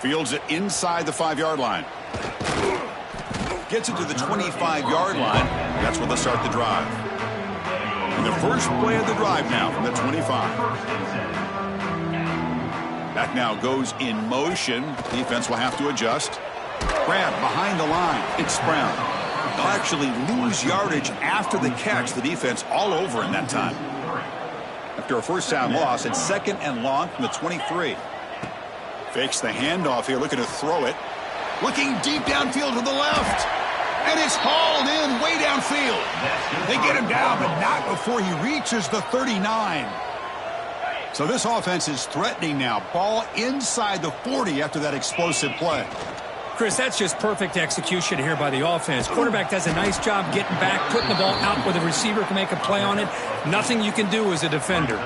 Fields it inside the 5-yard line. Gets it to the 25-yard line. That's where they'll start the drive. And the first play of the drive now from the 25. That now goes in motion. Defense will have to adjust. Grab behind the line. It's Brown. They'll actually lose yardage after the catch. The defense all over in that time. After a first down loss, it's 2nd and long from the 23. Fakes the handoff here, looking to throw it. Looking deep downfield to the left. And it's hauled in way downfield. They get him down, but not before he reaches the 39. So this offense is threatening now. Ball inside the 40 after that explosive play. Chris, that's just perfect execution here by the offense. Quarterback does a nice job getting back, putting the ball out where the receiver can make a play on it. Nothing you can do as a defender.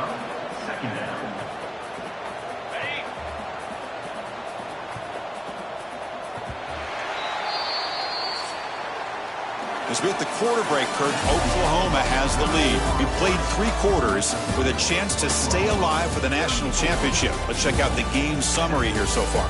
As we hit the quarter break, Kirk, Oklahoma has the lead. We played 3 quarters with a chance to stay alive for the national championship. Let's check out the game summary here so far.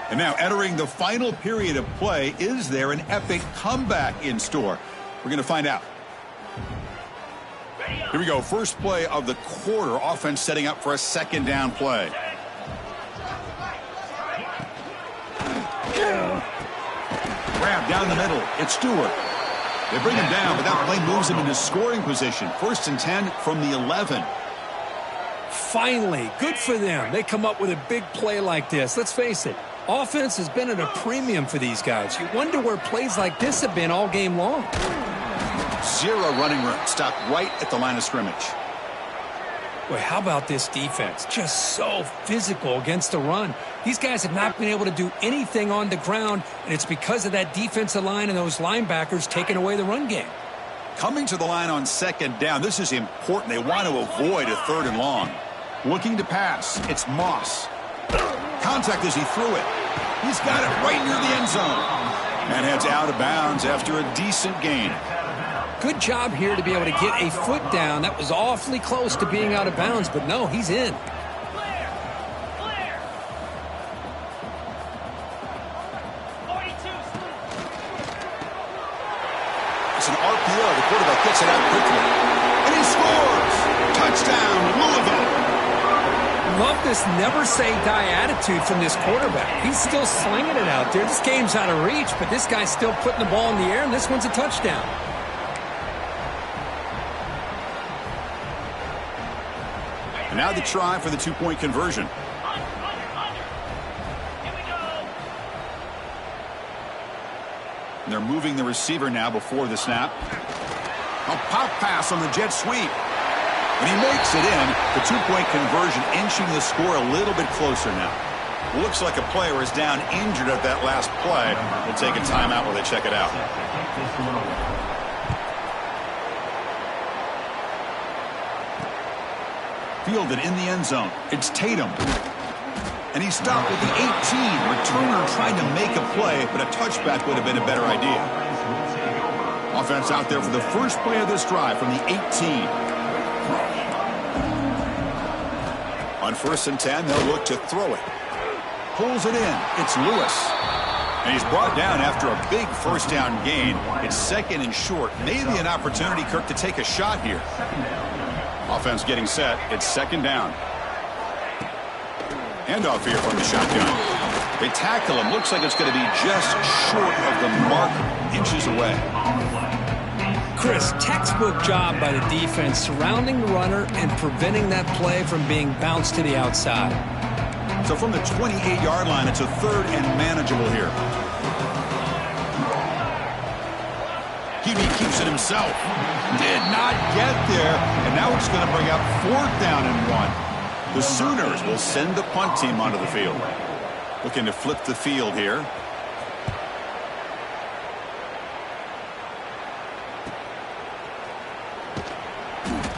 And now entering the final period of play, is there an epic comeback in store? We're going to find out. Here we go. First play of the quarter. Offense setting up for a 2nd down play. Grab down the middle. It's Stewart. They bring him down, but that play moves him into scoring position. 1st and 10 from the 11. Finally, good for them. They come up with a big play like this. Let's face it, offense has been at a premium for these guys. You wonder where plays like this have been all game long. 0 running room. Stopped right at the line of scrimmage. Boy, how about this defense? Just so physical against the run. These guys have not been able to do anything on the ground, and it's because of that defensive line and those linebackers taking away the run game. Coming to the line on 2nd down. This is important. They want to avoid a 3rd and long. Looking to pass. It's Moss. Contact as he threw it. He's got it right near the end zone. And heads out of bounds after a decent gain. Good job here to be able to get a foot down. That was awfully close to being out of bounds, but no, he's in. It's an RPO. The quarterback gets it out quickly. And he scores! Touchdown, Louisville! Love this never-say-die attitude from this quarterback. He's still slinging it out there. This game's out of reach, but this guy's still putting the ball in the air, and this one's a touchdown. And now the try for the 2-point conversion. And they're moving the receiver now before the snap. A pop pass on the jet sweep. And he makes it in. The two-point conversion inching the score a little bit closer now. Looks like a player is down injured at that last play. We'll take a timeout while they check it out. Fielded in the end zone. It's Tatum. And he stopped at the 18. Returner trying to make a play, but a touchback would have been a better idea. Offense out there for the first play of this drive from the 18. On 1st and 10, they'll look to throw it. Pulls it in. It's Lewis. And he's brought down after a big first down gain. It's 2nd and short. Maybe an opportunity, Kirk, to take a shot here. Offense getting set. It's 2nd down. Handoff here from the shotgun. They tackle him. Looks like it's going to be just short of the mark, inches away. Chris, textbook job by the defense surrounding the runner and preventing that play from being bounced to the outside. So from the 28-yard line, it's a 3rd and manageable here. QB keeps it himself. Did not get there, and now it's going to bring up 4th down and 1. The Sooners will send the punt team onto the field. Looking to flip the field here.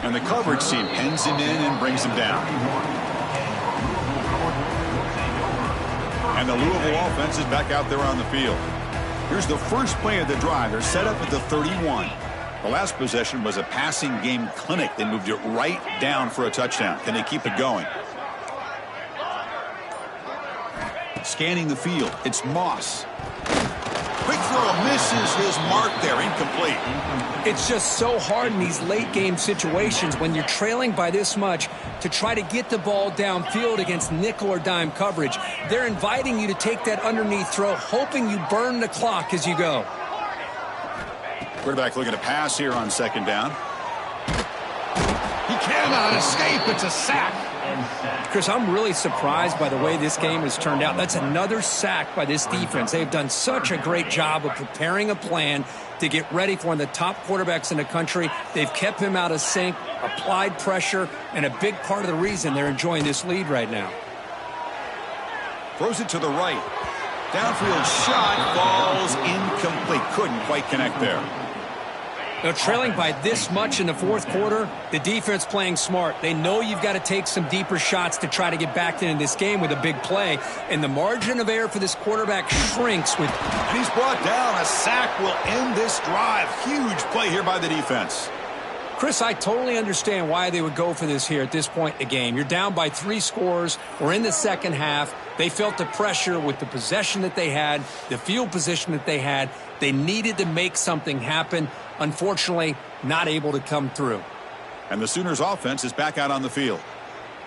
And the coverage team pins him in and brings him down. And the Louisville offense is back out there on the field. Here's the first play of the drive. They're set up at the 31. The last possession was a passing game clinic. They moved it right down for a touchdown. Can they keep it going? Scanning the field. It's Moss. Quick throw misses his mark there. Incomplete. It's just so hard in these late game situations when you're trailing by this much to try to get the ball downfield against nickel or dime coverage. They're inviting you to take that underneath throw, hoping you burn the clock as you go. Quarterback looking to pass here on 2nd down. He cannot escape. It's a sack. Chris, I'm really surprised by the way this game has turned out. That's another sack by this defense. They've done such a great job of preparing a plan to get ready for one of the top quarterbacks in the country. They've kept him out of sync, applied pressure, and a big part of the reason they're enjoying this lead right now. Throws it to the right. Downfield shot falls incomplete. Couldn't quite connect there. Now, trailing by this much in the 4th quarter, the defense playing smart. They know you've got to take some deeper shots to try to get back into this game with a big play. And the margin of error for this quarterback shrinks with... And he's brought down. A sack will end this drive. Huge play here by the defense. Chris, I totally understand why they would go for this here at this point in the game. You're down by 3 scores. We're in the second half. They felt the pressure with the possession that they had, the field position that they had. They needed to make something happen. Unfortunately, not able to come through. And the Sooners offense is back out on the field.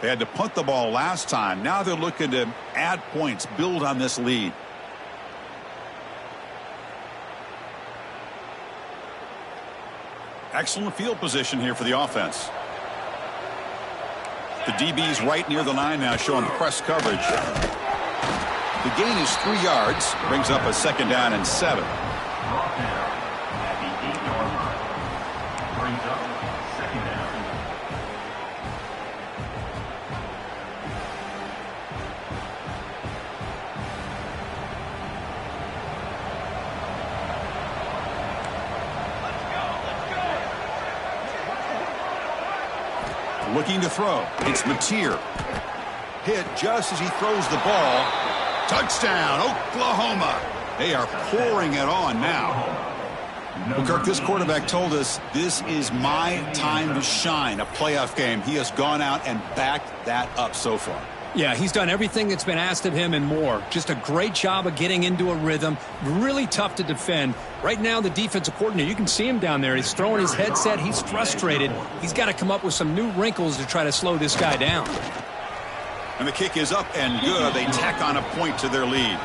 They had to punt the ball last time. Now they're looking to add points, build on this lead. Excellent field position here for the offense. The DB's right near the line now, showing press coverage. The gain is 3 yards, brings up a 2nd down and 7. Looking to throw. It's Mateer. Hit just as he throws the ball. Touchdown, Oklahoma. They are pouring it on now. Well, Kirk, this quarterback told us this is my time to shine, a playoff game. He has gone out and backed that up so far. Yeah, he's done everything that's been asked of him and more. Just a great job of getting into a rhythm. Really tough to defend. Right now, the defensive coordinator, you can see him down there. He's throwing his headset. He's frustrated. He's got to come up with some new wrinkles to try to slow this guy down. And the kick is up and good. They tack on a point to their lead.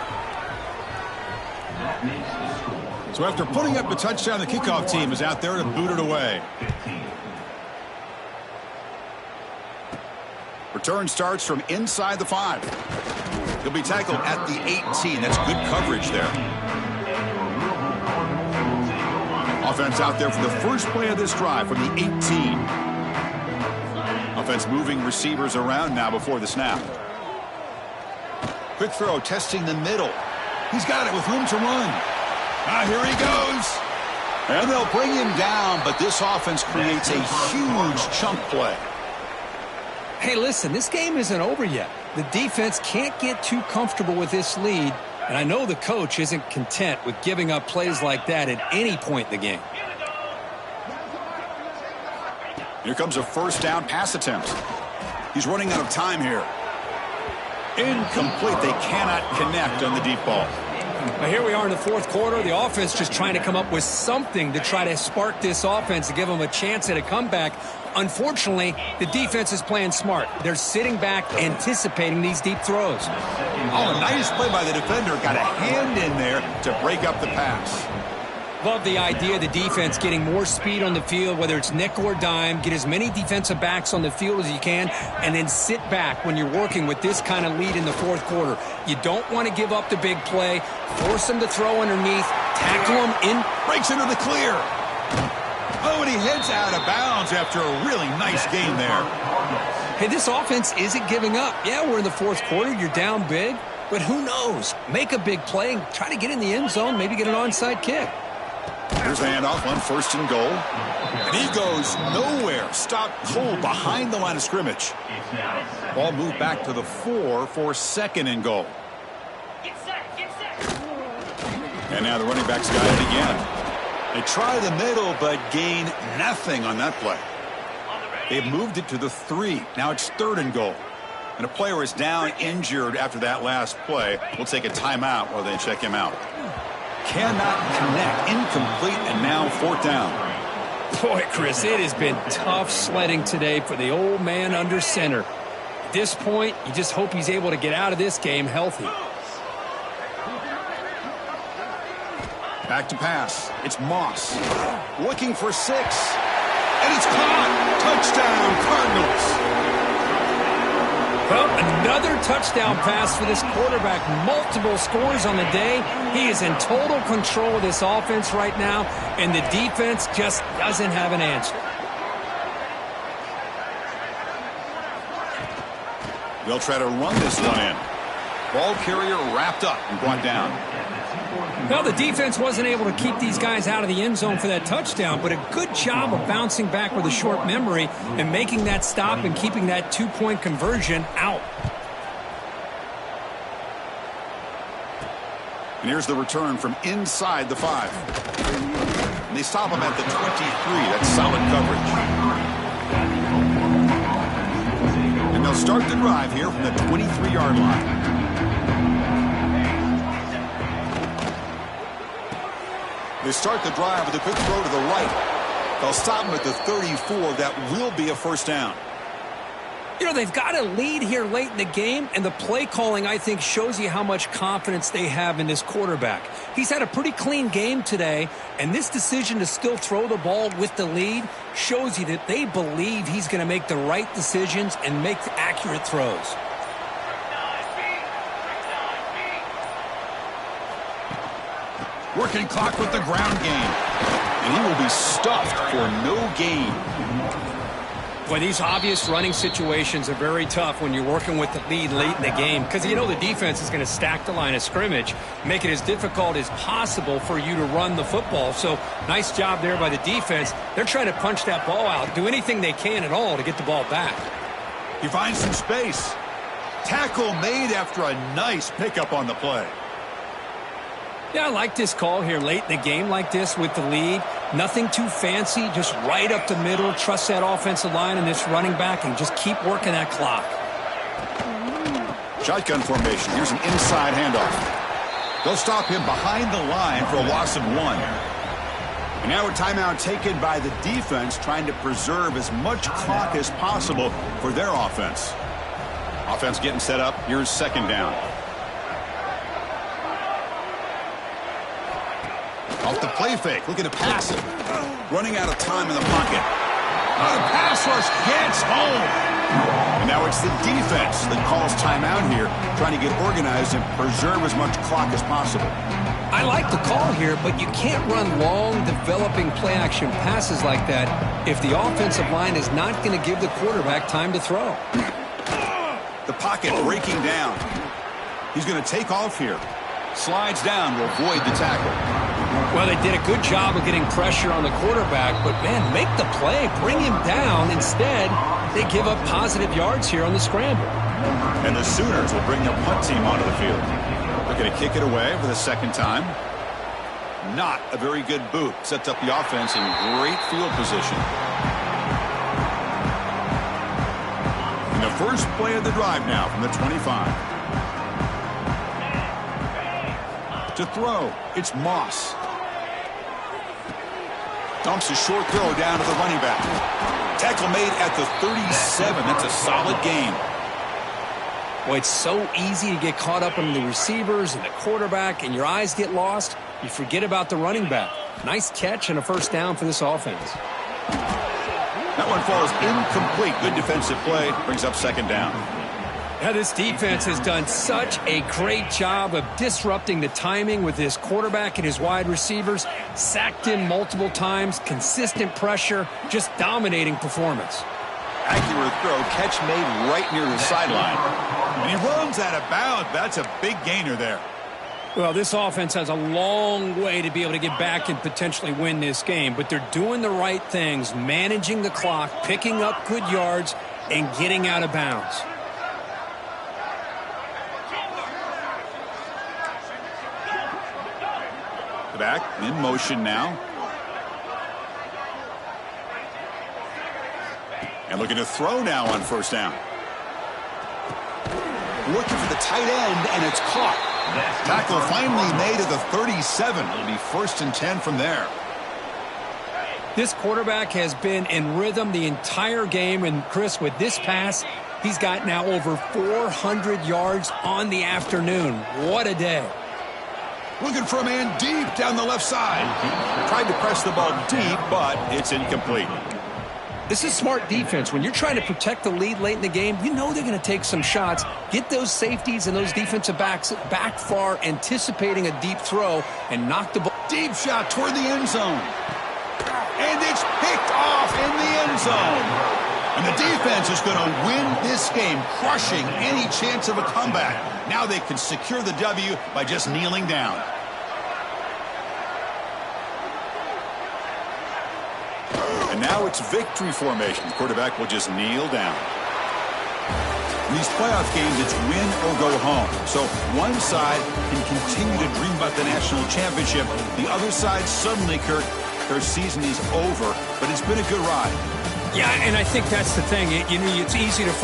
So after putting up a touchdown, the kickoff team is out there to boot it away. Return starts from inside the 5. He'll be tackled at the 18. That's good coverage there. Offense out there for the first play of this drive from the 18. Offense moving receivers around now before the snap. Quick throw, testing the middle. He's got it with room to run. Here he goes. And they'll bring him down, but this offense creates a huge chunk play. Hey, listen, this game isn't over yet. The defense can't get too comfortable with this lead, and I know the coach isn't content with giving up plays like that at any point in the game. Here comes a first down pass attempt. He's running out of time here. Incomplete. They cannot connect on the deep ball. Now here we are in the fourth quarter. The offense just trying to come up with something to try to spark this offense to give them a chance at a comeback. Unfortunately, the defense is playing smart. They're sitting back, anticipating these deep throws. Oh, a nice play by the defender. Got a hand in there to break up the pass. Love the idea of the defense getting more speed on the field, whether it's nickel or dime, get as many defensive backs on the field as you can, and then sit back when you're working with this kind of lead in the fourth quarter. You don't want to give up the big play, force them to throw underneath, tackle them in. Breaks into the clear. Oh, and he heads out of bounds after a really nice gain there. Hey, this offense isn't giving up. Yeah, we're in the fourth quarter, you're down big, but who knows? Make a big play and try to get in the end zone, maybe get an onside kick. Here's the handoff on first and goal. And he goes nowhere. Stopped cold behind the line of scrimmage. Ball moved back to the 4 for second and goal. And now the running backs got it again. They try the middle, but gain nothing on that play. They've moved it to the 3. Now it's third and goal. And a player is down injured after that last play. We'll take a timeout while they check him out. Cannot connect. Incomplete, and now fourth down. Boy, Chris, it has been tough sledding today for the old man under center. At this point, you just hope he's able to get out of this game healthy. Back to pass. It's Moss. Looking for 6. And it's caught. Touchdown, Cardinals. Well, another touchdown pass for this quarterback. Multiple scores on the day. He is in total control of this offense right now, and the defense just doesn't have an answer. They'll try to run this one in. Ball carrier wrapped up and brought down. Well, the defense wasn't able to keep these guys out of the end zone for that touchdown, but a good job of bouncing back with a short memory and making that stop and keeping that two-point conversion out. And here's the return from inside the 5. And they stop him at the 23. That's solid coverage. And they'll start the drive here from the 23-yard line. They start the drive with a quick throw to the right. They'll stop him at the 34. That will be a first down. You know, they've got a lead here late in the game, and the play calling, I think, shows you how much confidence they have in this quarterback. He's had a pretty clean game today, and this decision to still throw the ball with the lead shows you that they believe he's going to make the right decisions and make the accurate throws. Working clock with the ground game. And he will be stuffed for no gain. Boy, these obvious running situations are very tough when you're working with the lead late in the game, because you know the defense is going to stack the line of scrimmage, make it as difficult as possible for you to run the football. So nice job there by the defense. They're trying to punch that ball out, do anything they can at all to get the ball back. He finds some space. Tackle made after a nice pickup on the play. Yeah, I like this call here late in the game like this with the lead. Nothing too fancy, just right up the middle. Trust that offensive line and this running back and just keep working that clock. Shotgun formation. Here's an inside handoff. They'll stop him behind the line for a loss of 1. And now a timeout taken by the defense, trying to preserve as much clock as possible for their offense. Offense getting set up. Here's second down. Off the play fake, looking to pass it. Running out of time in the pocket. The pass rush gets home. And now it's the defense that calls timeout here, trying to get organized and preserve as much clock as possible. I like the call here, but you can't run long, developing play-action passes like that if the offensive line is not going to give the quarterback time to throw. The pocket breaking down. He's going to take off here. Slides down to avoid the tackle. Well, they did a good job of getting pressure on the quarterback, but, man, make the play. Bring him down. Instead, they give up positive yards here on the scramble. And the Sooners will bring the punt team onto the field. They're going to kick it away for the second time. Not a very good boot. Sets up the offense in great field position. And the first play of the drive now from the 25. To throw, it's Moss. Dumps a short throw down to the running back. Tackle made at the 37. That's a solid gain. Well, it's so easy to get caught up in the receivers and the quarterback, and your eyes get lost. You forget about the running back. Nice catch and a first down for this offense. That one falls incomplete. Good defensive play. Brings up second down. Now, this defense has done such a great job of disrupting the timing with his quarterback and his wide receivers. Sacked him multiple times, consistent pressure, just dominating performance. Accurate throw, catch made right near the sideline. And he runs out of bounds. That's a big gainer there. Well, this offense has a long way to be able to get back and potentially win this game, but they're doing the right things, managing the clock, picking up good yards, and getting out of bounds. The back in motion now. And looking to throw now on first down. Looking for the tight end, and it's caught. Tackle finally made at the 37. It'll be 1st and 10 from there. This quarterback has been in rhythm the entire game, and Chris, with this pass, he's got now over 400 yards on the afternoon. What a day. Looking for a man deep down the left side. Tried to press the ball deep, but it's incomplete. This is smart defense. When you're trying to protect the lead late in the game, you know they're going to take some shots. Get those safeties and those defensive backs back far, anticipating a deep throw, and knock the ball. Deep shot toward the end zone. And it's picked off in the end zone. And the defense is going to win this game, crushing any chance of a comeback. Now they can secure the W by just kneeling down. And now it's victory formation. The quarterback will just kneel down. In these playoff games, it's win or go home. So one side can continue to dream about the national championship. The other side suddenly, Kirk, their season is over. But it's been a good ride. Yeah, and I think that's the thing. It's easy to